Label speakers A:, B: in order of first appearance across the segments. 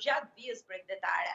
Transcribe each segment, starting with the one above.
A: përgjatë vijës bregdetare.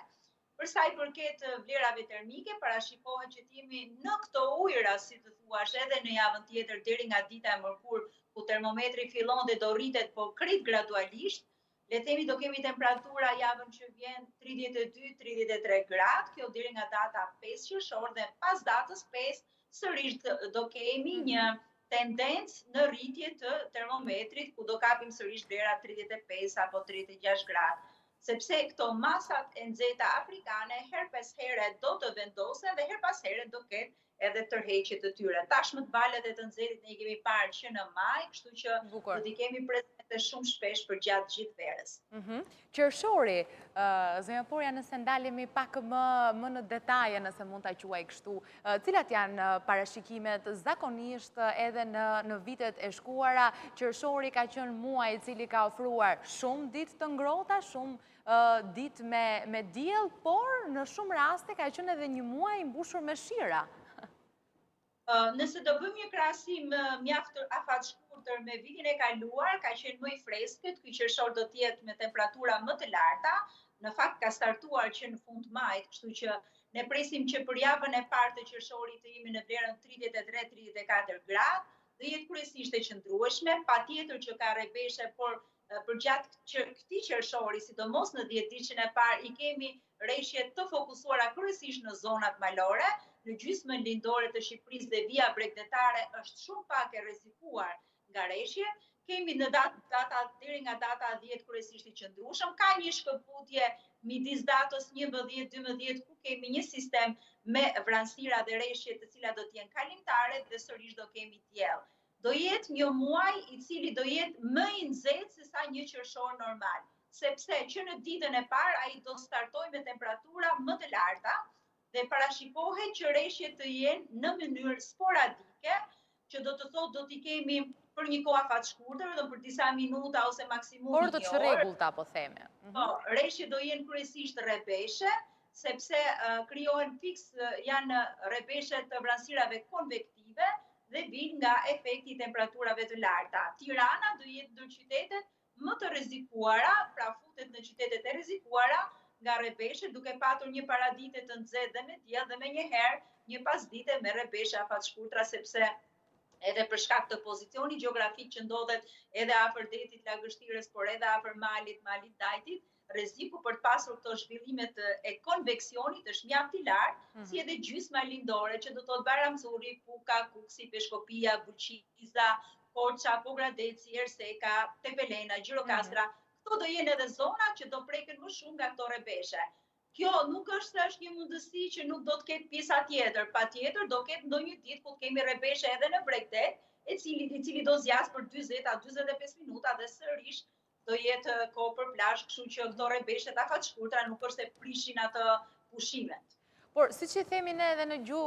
A: Për sa i përket vlerave termike, parashikohet që t'jemi në këto ujëra, si të thuash, edhe në javën tjetër deri nga dita e mërkurë, ku termometri fillon dhe do rritet, po krit gradualisht. Le themi do kemi temperatura javën që vjen 32-33 gradë, kjo deri nga data 5 qershor dhe pas datës 5 sërish do kemi një tendencë në rritje të termometrit, ku do kapim sërish vlera 35 apo 36 gradë. Sepse këto masat e nxehta afrikane her pas here do të vendosen dhe her pas here do ketë edhe tërheqje të tyre. Tashmë të valët e të nxehtit ne i kemi parë që në maj, kështu që do t'i kemi prezente shumë shpesh për gjatë gjithë verës.
B: Qershori, zonja, nëse ndalemi pak më në detaje, nëse mund ta quaj kështu, cilat janë parashikimet zakonisht edhe në vitet e shkuara? Qershori ka qenë muaj i cili ka ofruar shumë ditë të ngrohta, shumë ditë me diell, por në shumë raste ka qenë edhe një muaj i mbushur me shira.
A: Nëse do bëjmë një krahasim mjaft afatshkurtër me vitin e kaluar, ka qenë më i freskët, ky qershor do të jetë me temperatura më të larta. Në fakt ka startuar që në fund majit, kështu që ne presim që për javën e parë të qershorit të jemi në vlerën 33-34 gradë, do jetë kryesisht e qëndrueshme, patjetër që ka rrebeshe, por për gjatë këtij qershori, sidomos në 10 ditën e parë, i kemi rreshje të fokusuara kryesisht në zonat malore. Në gjysmën lindore të Shqipërisë dhe vija bregdetare është shumë pak e rrezikuar nga rreshje. Kemi në data deri nga data 10 kryesisht i qëndrueshëm. Ka një shkëputje midis datës 11-12 ku kemi një sistem me vranësira dhe rreshje të cilat do të jenë kalimtare dhe sërish do kemi diell. Do jetë një muaj i cili do jetë më i nxehtë se sa një qershor normal, sepse që në ditën e parë ai do startojë me temperatura më të larta dhe parashikohet që rreshjet të jenë në mënyrë sporadike, që do të thotë do t'i kemi për një kohë afat shkurtër, edhe për disa minuta ose maksimum një orë.
B: Por të çrregullta, po theme.
A: Po, rreshjet do jenë kryesisht rrebeshe, sepse krijohen fiks janë rrebeshe të vranësirave konvektive dhe vijnë nga efekti i temperaturave të larta. Tirana do jetë ndër qytetet më të rrezikuara, pra futet në qytetet e rrezikuara nga rrebeshe, duke patur një paradite të nxehtë dhe me diell dhe menjëherë një pasdite me rrebeshe afatshkurtra, sepse edhe për shkak të pozicionit gjeografik që ndodhet edhe afër detit lagështirës, por edhe afër malit Dajtit, rreziku për të pasur këto zhvillimet e konveksionit është mjaft i lartë, si edhe gjysma lindore, që do të thotë Bajramzuri, Puka, Kuksi, Peshkopia, Buqiza, Korça, Pogradeci, Erseka, Tepelena, Gjirokastra. Këto do jenë edhe zona që do preken më shumë nga këto rrebeshe. Kjo nuk është një mundësi që nuk do të ketë pjesa tjetër. Patjetër do ketë ndonjë ditë ku kemi rrebeshe edhe në Bregdet, i cili do zjas për 40-45 minuta dhe sërish do jetë kohë për plazh, kështu që këto rrebeshe të afatshkurtra nuk është se prishin atë pushimet.
B: Por siç i themi ne edhe në gjuhë